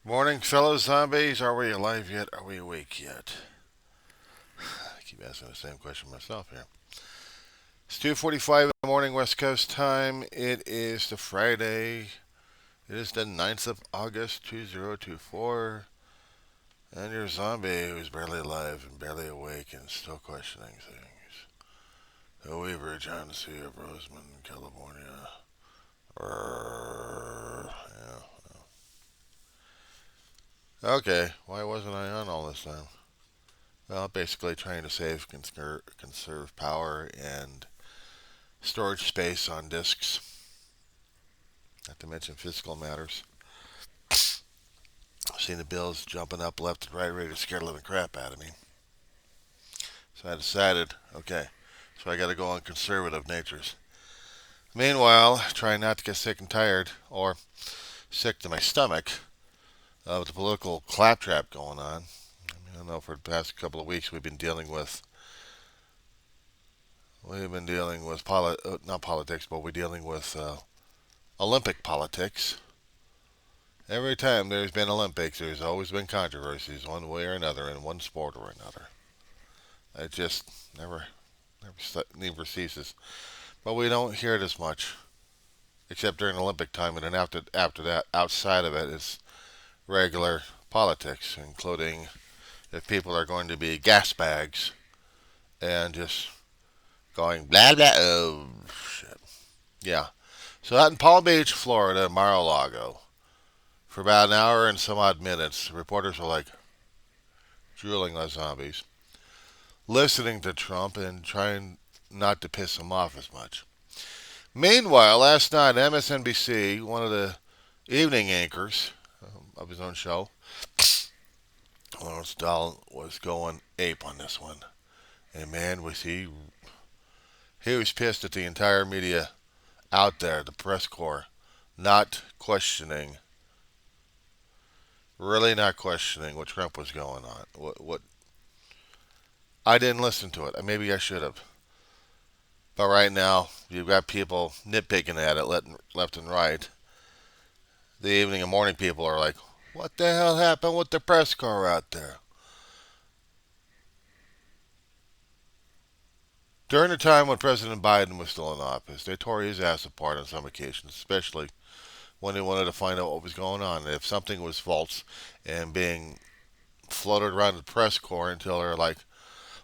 Morning, fellow zombies. Are we alive yet? Are we awake yet? I keep asking the same question myself here. It's 2:45 in the morning, West Coast time. It is the Friday. It is the 9th of August, 2024. And your zombie who's barely alive and barely awake and still questioning things. The Weaver, John C. of Roseman, California. Yeah. Okay, why wasn't I on all this time? Well, basically trying to conserve power and storage space on disks, not to mention physical matters. I've seen the bills jumping up left and right, ready to scare the living crap out of me. So I decided, okay, so I got to go on conservative natures. Meanwhile, trying not to get sick and tired or sick to my stomach of the political claptrap going on. I know for the past couple of weeks we've been dealing with not politics, but we're dealing with Olympic politics. Every time there's been Olympics, there's always been controversies one way or another in one sport or another. It just never ceases. But we don't hear it as much, except during Olympic time, and then after that, outside of it, it's regular politics, including if people are going to be gas bags and just going blah blah. Oh shit. Yeah. So out in Palm Beach, Florida, Mar-a-Lago, for about an hour and some odd minutes, reporters were like drooling like zombies, listening to Trump and trying not to piss him off as much. Meanwhile, last night, MSNBC, one of the evening anchors of his own show, Lawrence Dahl, was going ape on this one. And man, he was pissed at the entire media out there, the press corps, not questioning, really not questioning what Trump was going on. What I didn't listen to it. Maybe I should have. But right now, you've got people nitpicking at it left and right. The evening and morning people are like, what the hell happened with the press car out there? During the time when President Biden was still in office, they tore his ass apart on some occasions, especially when they wanted to find out what was going on. If something was false and being floated around the press corps until they're like,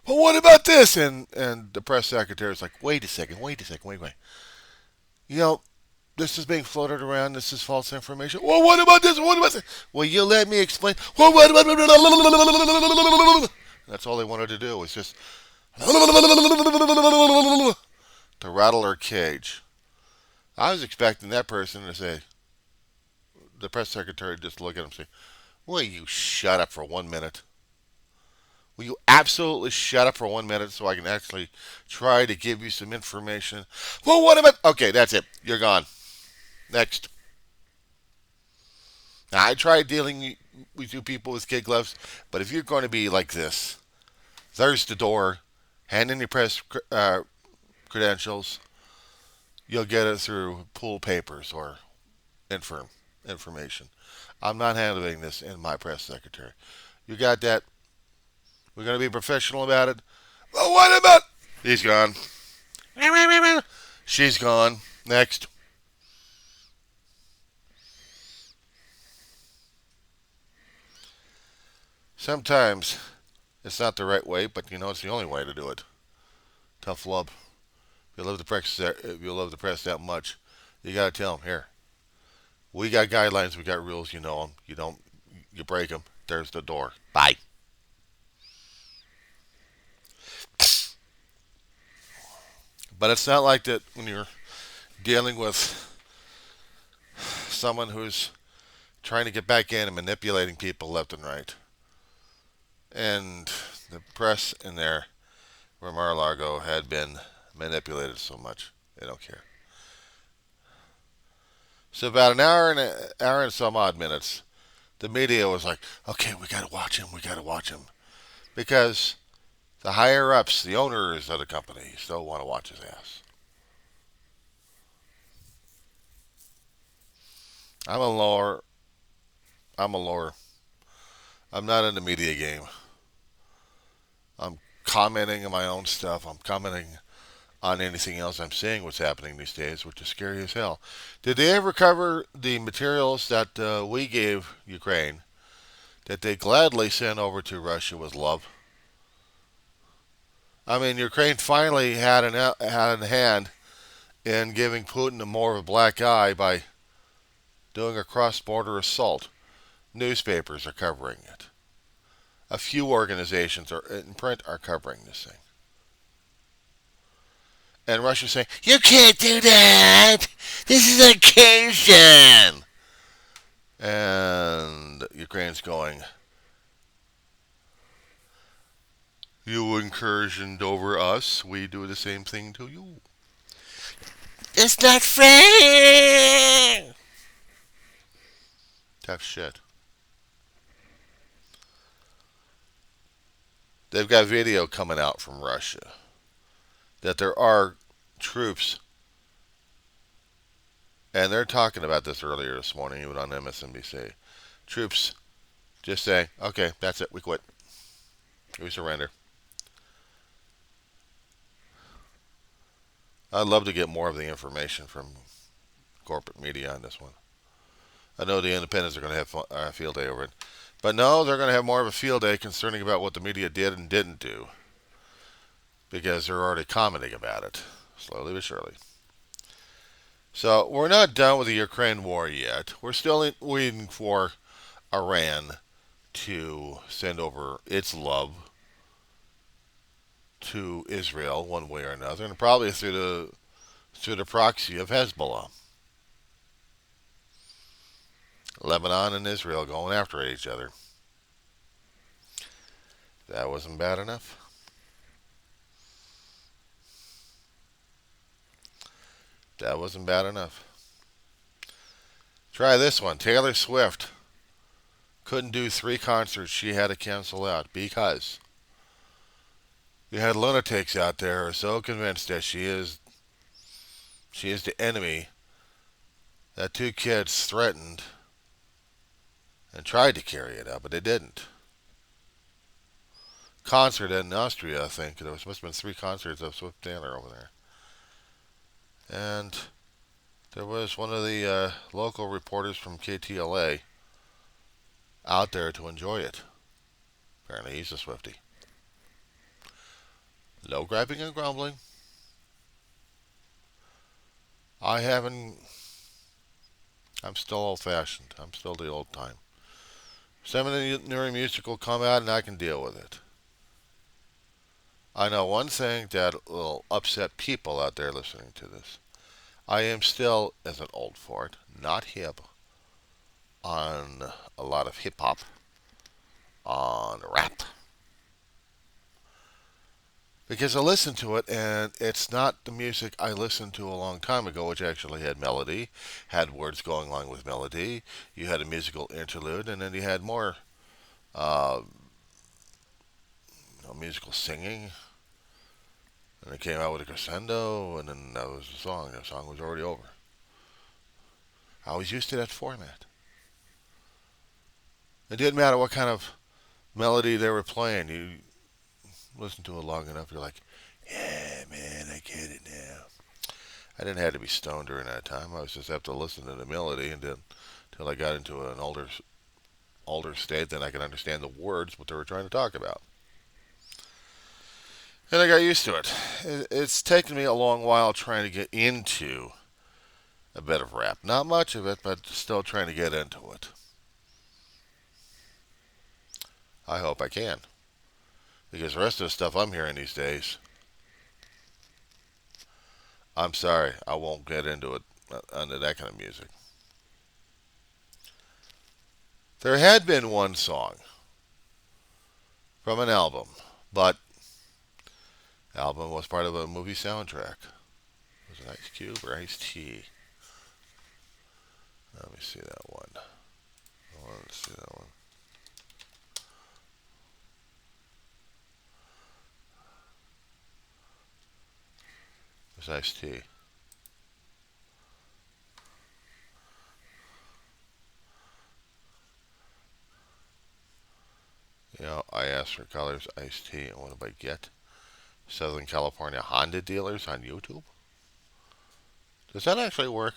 well, what about this? And the press secretary is like, wait. You know, this is being floated around. This is false information. Well, what about this? What about this? Well, you let me explain. Well, what about... That's all they wanted to do was just to rattle her cage. I was expecting that person to say, the press secretary just look at him and say, will you shut up for 1 minute? Will you absolutely shut up for 1 minute so I can actually try to give you some information? Well, what about... Okay, that's it. You're gone. Next. Now, I tried dealing with you people with kid gloves, but if you're going to be like this, there's the door. Hand in your press credentials. You'll get it through pool papers or infirm information. I'm not handling this in my press secretary. You got that? We're going to be professional about it. Well, what about... He's gone. She's gone. Next. Sometimes it's not the right way, but it's the only way to do it. Tough love. If you love the press that much, you got to tell them, here, we got guidelines, we got rules, you know them. You don't, you break them. There's the door. Bye. But it's not like that when you're dealing with someone who's trying to get back in and manipulating people left and right. And the press in there where Mar-a-Lago had been manipulated so much, they don't care. So about an hour and some odd minutes, the media was like, okay, we got to watch him. We got to watch him. Because the higher ups, the owners of the company, still want to watch his ass. I'm a lower. I'm a lower. I'm not in the media game. I'm commenting on my own stuff. I'm commenting on anything else I'm seeing what's happening these days, which is scary as hell. Did they ever cover the materials that we gave Ukraine that they gladly sent over to Russia with love? I mean, Ukraine finally had a hand in giving Putin a more of a black eye by doing a cross-border assault. Newspapers are covering it. A few organizations in print are covering this thing. And Russia's saying, "You can't do that! This is an occasion!" And Ukraine's going, "You incursioned over us. We do the same thing to you." It's not fair! Tough shit. They've got video coming out from Russia that there are troops, and they're talking about this earlier this morning, even on MSNBC. Troops just saying, "Okay, that's it. We quit. We surrender." I'd love to get more of the information from corporate media on this one. I know the independents are going to have a field day over it. But no, they're going to have more of a field day concerning about what the media did and didn't do. Because they're already commenting about it. Slowly but surely. So we're not done with the Ukraine war yet. We're still waiting for Iran to send over its love to Israel one way or another. And probably through the proxy of Hezbollah. Lebanon and Israel going after each other. That wasn't bad enough. That wasn't bad enough. Try this one. Taylor Swift couldn't do 3 concerts. She had to cancel out because you had lunatics out there who are so convinced that she is the enemy that 2 kids threatened and tried to carry it out, but they didn't. Concert in Austria, I think. There must have been 3 concerts of Swift Taylor over there. And there was one of the local reporters from KTLA out there to enjoy it. Apparently he's a Swiftie. No griping and grumbling. I haven't. I'm still old fashioned. I'm still the old time. Seminary music will come out and I can deal with it. I know one thing that will upset people out there listening to this. I am still, as an old fart, not hip on a lot of hip hop, on rap. Because I listen to it, and it's not the music I listened to a long time ago, which actually had melody, had words going along with melody. You had a musical interlude, and then you had more uh, musical singing. And it came out with a crescendo, and then that was the song. The song was already over. I was used to that format. It didn't matter what kind of melody they were playing. You listen to it long enough, you're like, "Yeah, man, I get it now." I didn't have to be stoned during that time. I was just have to listen to the melody, and then until I got into an older state, then I could understand the words, what they were trying to talk about. And I got used to it. It's taken me a long while trying to get into a bit of rap. Not much of it, but still trying to get into it. I hope I can. Because the rest of the stuff I'm hearing these days, I'm sorry, I won't get into it under that kind of music. There had been one song from an album, but the album was part of a movie soundtrack. Was it Ice Cube or Ice T? Let me see that one. I want to see that one. It was Ice T. asked for colors, iced tea, and what did I get? Southern California Honda dealers on YouTube. Does that actually work?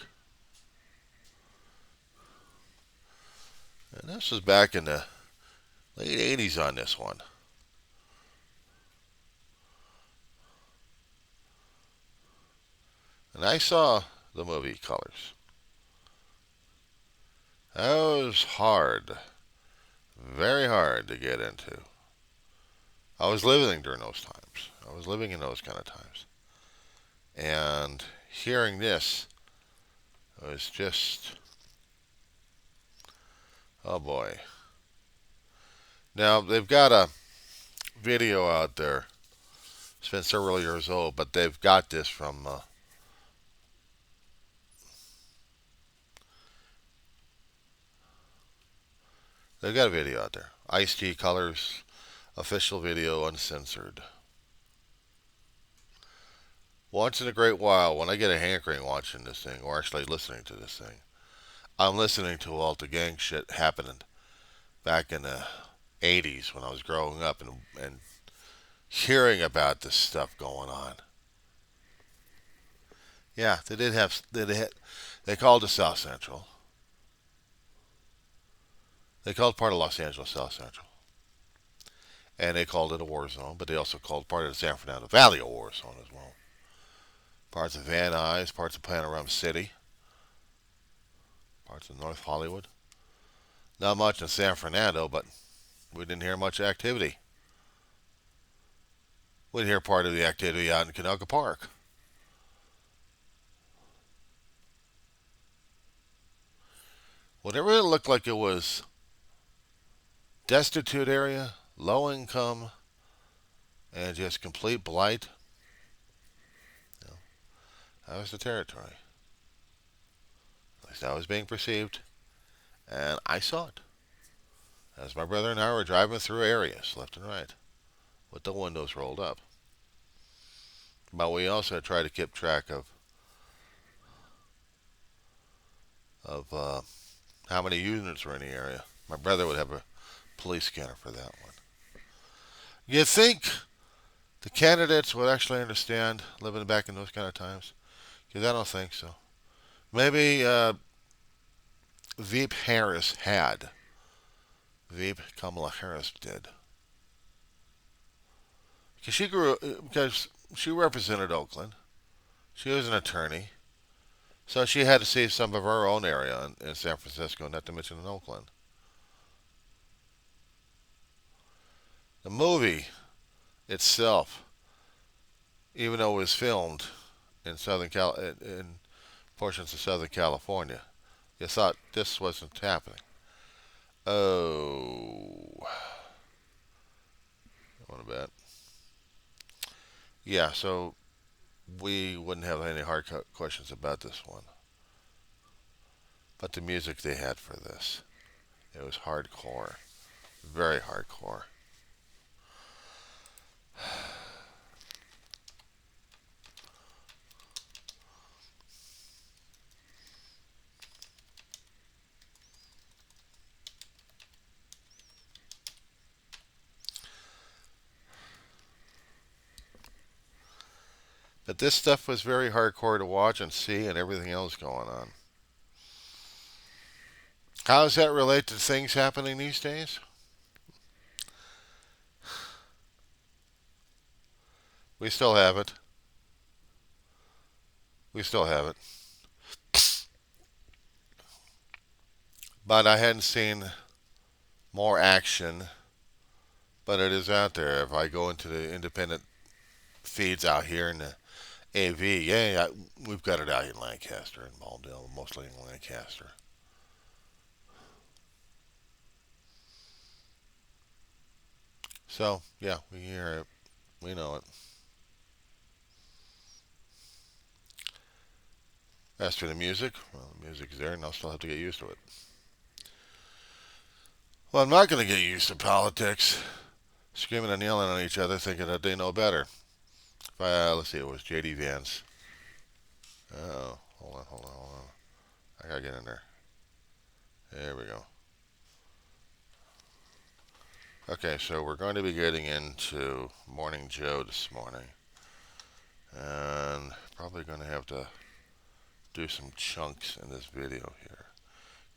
And this was back in the late 80s on this one. And I saw the movie Colors. That was hard. Very hard to get into. I was living during those times. I was living in those kind of times. And hearing this was just, oh boy. Now, they've got a video out there. It's been several years old, but they've got this from they've got a video out there. Ice-T Colors official video uncensored. Once in a great while, when I get a hankering watching this thing, or actually listening to this thing, I'm listening to all the gang shit happening back in the 80s when I was growing up and hearing about this stuff going on. Yeah, they did have, they called it South Central. They called part of Los Angeles South Central. And they called it a war zone, but they also called part of the San Fernando Valley a war zone as well. Parts of Van Nuys, parts of Panorama City, parts of North Hollywood. Not much in San Fernando, but we didn't hear much activity. We didn't hear part of the activity out in Canoga Park. Whatever it looked like it was destitute area, low income, and just complete blight. You know, that was the territory. At least that was being perceived, and I saw it. As my brother and I were driving through areas, left and right, with the windows rolled up. But we also tried to keep track of how many units were in the area. My brother would have a police scanner for that one. You think the candidates would actually understand living back in those kind of times? Because I don't think so. Maybe Veep Harris had. Veep Kamala Harris did. Because she represented Oakland. She was an attorney. So she had to see some of her own area in San Francisco, not to mention in Oakland. The movie itself, even though it was filmed in in portions of Southern California, you thought this wasn't happening. Oh, what about? Yeah, so we wouldn't have any hard questions about this one. But the music they had for this, it was hardcore, very hardcore. But this stuff was very hardcore to watch and see, and everything else going on. How does that relate to things happening these days? We still have it. We still have it. But I hadn't seen more action, but it is out there. If I go into the independent feeds out here in the AV, yeah, we've got it out in Lancaster and Maldale, mostly in Lancaster. So, yeah, we hear it. We know it. As for the music, well, the music is there, and I'll still have to get used to it. Well, I'm not going to get used to politics, screaming and yelling at each other, thinking that they know better. Let's see, it was J.D. Vance. Oh, hold on. I gotta get in there. There we go. Okay, so we're going to be getting into Morning Joe this morning. And probably going to have to do some chunks in this video here.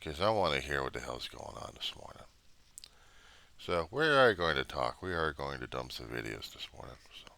Because I want to hear what the hell's going on this morning. So we are going to talk. We are going to dump some videos this morning. So